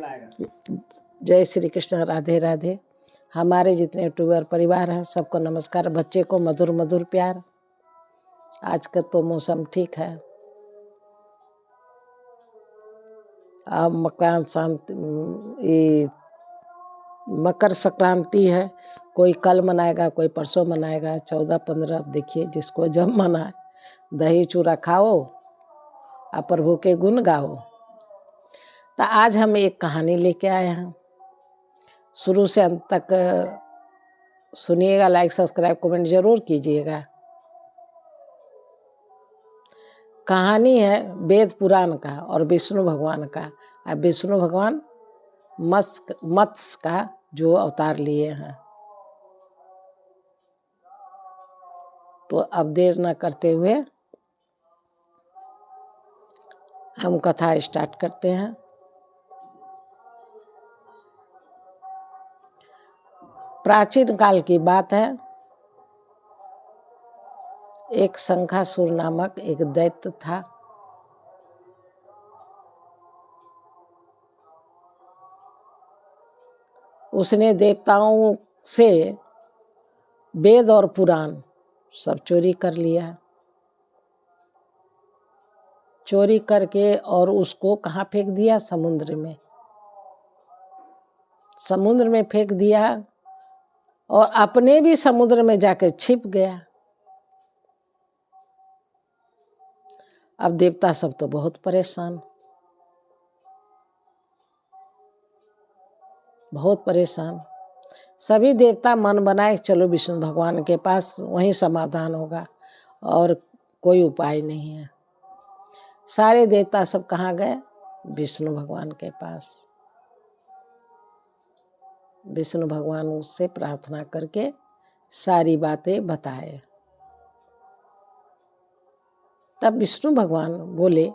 जय श्री कृष्ण, राधे राधे। हमारे जितने यूट्यूबर परिवार हैं सबको नमस्कार। बच्चे को मधुर मधुर प्यार। आज का तो मौसम ठीक है। अब मकर संक्रांति है। कोई कल मनाएगा, कोई परसों मनाएगा, 14-15। अब देखिए जिसको जब मनाए। दही चूड़ा खाओ और प्रभु के गुण गाओ। तो आज हम एक कहानी लेके आए हैं। शुरू से अंत तक सुनिएगा। लाइक सब्सक्राइब कमेंट जरूर कीजिएगा। कहानी है वेद पुराण का और विष्णु भगवान का। अब विष्णु भगवान मत्स्य का जो अवतार लिए हैं। तो अब देर न करते हुए हम कथा स्टार्ट करते हैं। प्राचीन काल की बात है। एक शंखासुर नामक एक दैत्य था। उसने देवताओं से वेद और पुराण सब चोरी कर लिया। चोरी करके और उसको कहाँ फेंक दिया? समुद्र में। समुद्र में फेंक दिया और अपने भी समुद्र में जाकर छिप गया। अब देवता सब तो बहुत परेशान, बहुत परेशान। सभी देवता मन बनाए चलो विष्णु भगवान के पास, वहीं समाधान होगा और कोई उपाय नहीं है। सारे देवता सब कहाँ गए? विष्णु भगवान के पास। विष्णु भगवान उससे प्रार्थना करके सारी बातें बताए। तब विष्णु भगवान बोले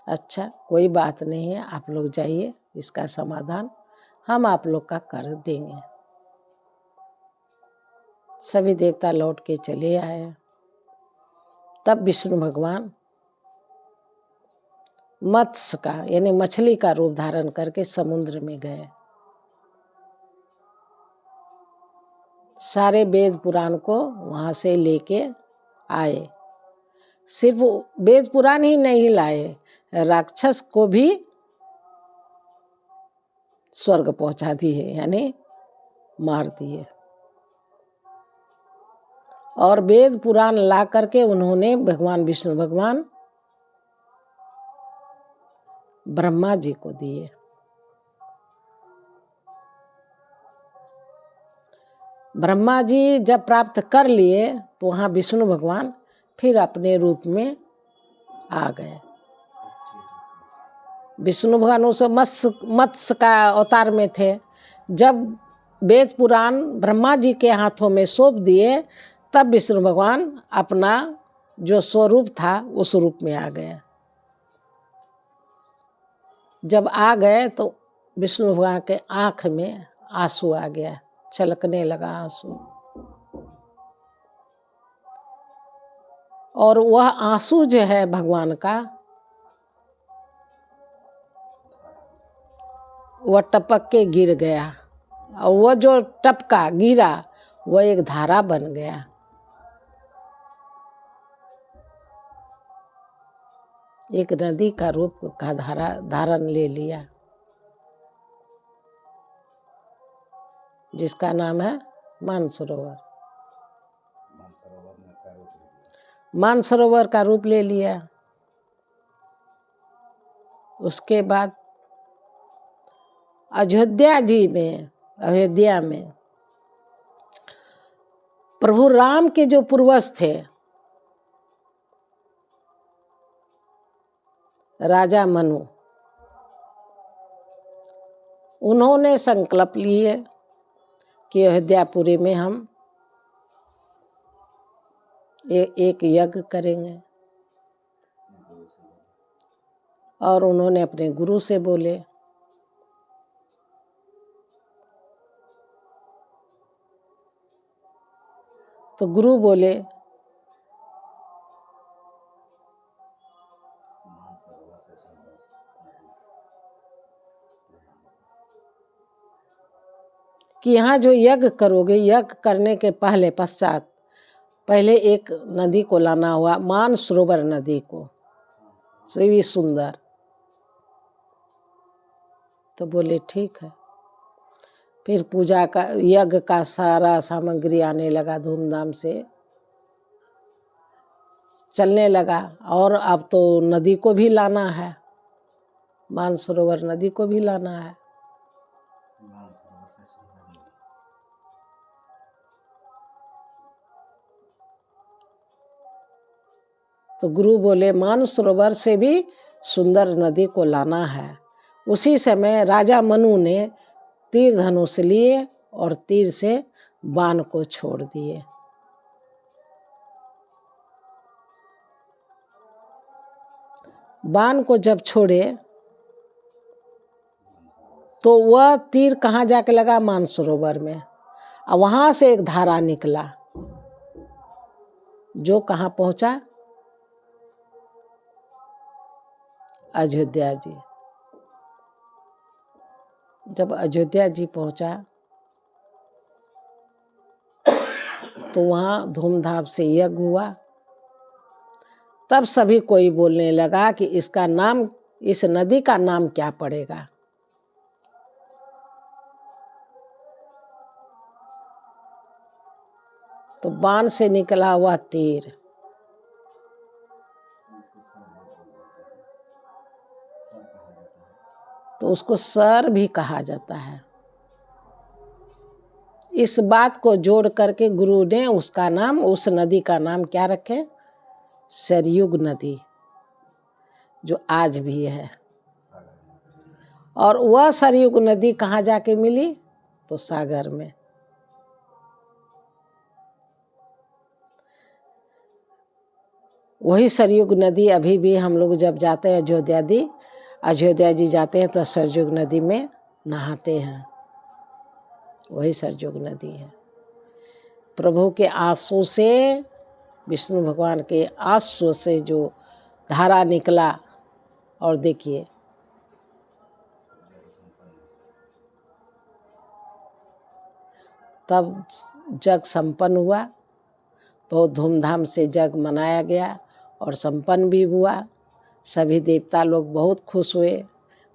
अच्छा कोई बात नहीं है, आप लोग जाइए, इसका समाधान हम आप लोग का कर देंगे। सभी देवता लौट के चले आए। तब विष्णु भगवान मत्स्य का यानी मछली का रूप धारण करके समुद्र में गए। सारे वेद पुराण को वहां से लेके आए। सिर्फ वेद पुराण ही नहीं लाए, राक्षस को भी स्वर्ग पहुंचा दिए यानी मार दिए। और वेद पुराण ला करके उन्होंने भगवान विष्णु भगवान ब्रह्मा जी को दिए। ब्रह्मा जी जब प्राप्त कर लिए तो वहाँ विष्णु भगवान फिर अपने रूप में आ गए। विष्णु भगवान उस मत्स्य का अवतार में थे। जब वेद पुराण ब्रह्मा जी के हाथों में सौंप दिए तब विष्णु भगवान अपना जो स्वरूप था उस रूप में आ गए। जब आ गए तो विष्णु भगवान के आँख में आंसू आ गया, छलकने लगा आंसू। और वह आंसू जो है भगवान का, वह टपक के गिर गया। और वह जो टपका गिरा वह एक धारा बन गया। एक नदी का रूप का धारण ले लिया, जिसका नाम है मानसरोवर। मानसरोवर का रूप ले लिया। उसके बाद अयोध्या में प्रभु राम के जो पूर्वज थे, राजा मनु, उन्होंने संकल्प लिए कि अयोध्यापुरी में हम एक यज्ञ करेंगे। और उन्होंने अपने गुरु से बोले। तो गुरु बोले कि यहाँ जो यज्ञ करोगे, यज्ञ करने के पश्चात पहले एक नदी को लाना हुआ, मानसरोवर नदी को, श्री सुंदर। तो बोले ठीक है। फिर पूजा का, यज्ञ का सारा सामग्री आने लगा, धूमधाम से चलने लगा। और अब तो नदी को भी लाना है, मानसरोवर नदी को भी लाना है। तो गुरु बोले मानसरोवर से भी सुंदर नदी को लाना है। उसी समय राजा मनु ने तीर धनुष लिए और तीर से बाण को छोड़ दिए। बाण को जब छोड़े तो वह तीर कहाँ जाके लगा? मानसरोवर में। और वहां से एक धारा निकला जो कहाँ पहुंचा? अयोध्या जी। जब अयोध्या जी पहुंचा तो वहाँ धूमधाम से यज्ञ हुआ। तब सभी कोई बोलने लगा कि इसका नाम, इस नदी का नाम क्या पड़ेगा? तो बाण से निकला हुआ तीर, तो उसको सर भी कहा जाता है। इस बात को जोड़ करके गुरु ने उसका नाम, उस नदी का नाम क्या रखे? सरयुग नदी, जो आज भी है। और वह सरयुग नदी कहाँ जाके मिली? तो सागर में। वही सरयुग नदी अभी भी हम लोग जब जाते हैं अयोध्या जी जाते हैं तो सरयुग नदी में नहाते हैं। वही सरयुग नदी है। प्रभु के आंसू से, विष्णु भगवान के आंसू से जो धारा निकला, और देखिए तब जग संपन्न हुआ। बहुत धूमधाम से जग मनाया गया और संपन्न भी हुआ। सभी देवता लोग बहुत खुश हुए,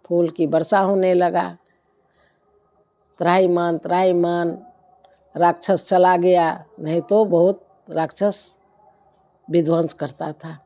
फूल की वर्षा होने लगा। त्राहिमाम त्राहिमाम राक्षस चला गया, नहीं तो बहुत राक्षस विध्वंस करता था।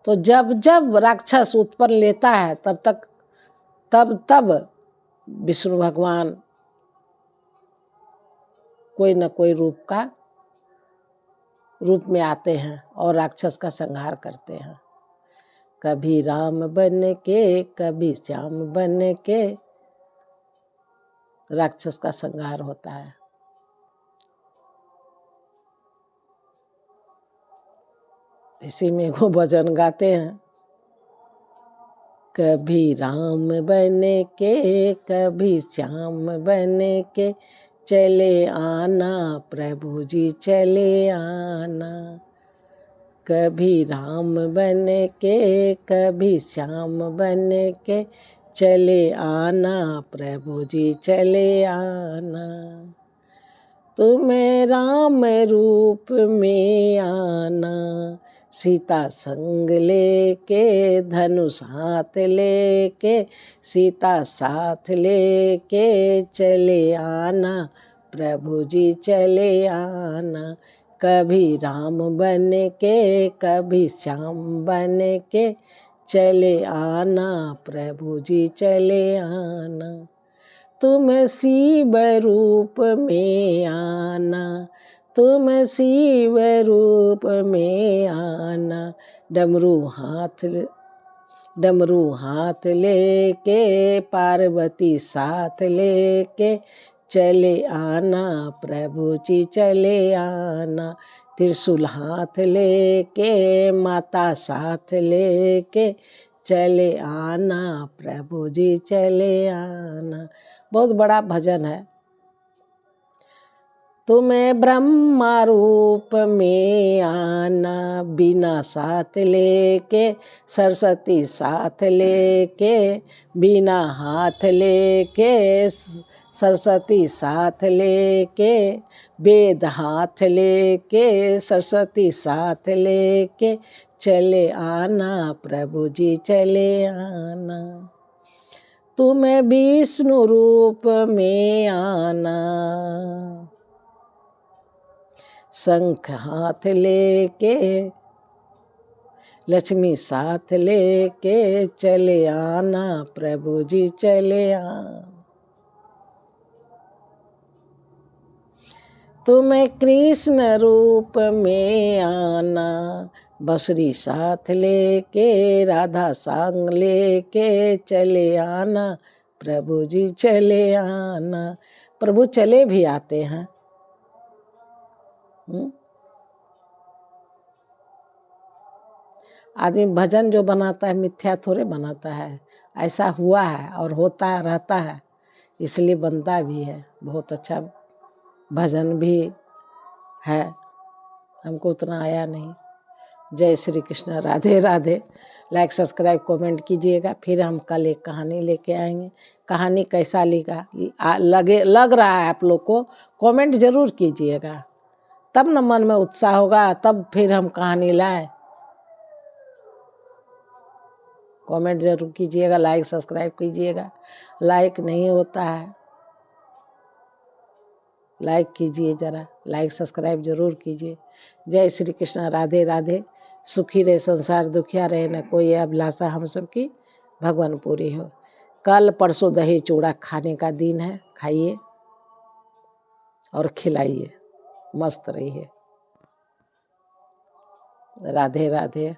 तो जब जब राक्षस उत्पन्न लेता है तब विष्णु भगवान कोई न कोई रूप में आते हैं और राक्षस का संहार करते हैं। कभी राम बन के, कभी श्याम बन के राक्षस का संहार होता है। इसी में वो भजन गाते हैं, कभी राम बन के, कभी श्याम बन के चले आना प्रभु जी चले आना। कभी राम बन के, कभी श्याम बन के चले आना प्रभु जी चले आना। तुम्हें राम रूप में आना, सीता संग लेके, धनुष हाथ लेके, सीता साथ लेके चले आना प्रभु जी चले आना। कभी राम बन के, कभी श्याम बन के चले आना प्रभु जी चले आना। तुम शिव रूप में आना, तुम शिव रूप में आना। डमरू हाथ लेके, पार्वती साथ लेके चले आना प्रभु जी चले आना। त्रिशूल हाथ लेके, माता साथ लेके चले आना प्रभु जी चले आना। बहुत बड़ा भजन है। तुम्हें ब्रह्मा रूप में आना, बिना साथ लेके सरस्वती साथ लेके, बिना हाथ लेके सरस्वती साथ लेके, वेद हाथ लेके सरस्वती साथ लेके, चले आना प्रभु जी चले आना। तुम्हें विष्णु रूप में आना, शंख हाथ लेके लक्ष्मी साथ लेके, चले आना प्रभु जी चले आना। तुम्हें कृष्ण रूप में आना, बंसुरी साथ लेके राधा संग लेके, चले आना प्रभु जी चले आना। प्रभु चले भी आते हैं। आदमी भजन जो बनाता है मिथ्या थोड़े बनाता है, ऐसा हुआ है और होता रहता है, इसलिए बनता भी है। बहुत अच्छा भजन भी है, हमको उतना आया नहीं। जय Shri Krishna, Radhe Radhe. Like subscribe comment कीजिएगा। फिर हम कल एक कहानी लेके आएंगे। कहानी कैसा लग रहा है आप लोग को, कमेंट जरूर कीजिएगा, तब न मन में उत्साह होगा, तब फिर हम कहानी लाएं। कमेंट जरूर कीजिएगा, लाइक सब्सक्राइब कीजिएगा। लाइक नहीं होता है, लाइक कीजिए, जरा लाइक सब्सक्राइब जरूर कीजिए। जय श्री कृष्ण, राधे राधे। सुखी रहे संसार, दुखिया रहे न कोई, अभिलाषा हम सबकी भगवान पूरी हो। कल परसों दही चूड़ा खाने का दिन है, खाइए और खिलाइए, मस्त रहिए। राधे राधे।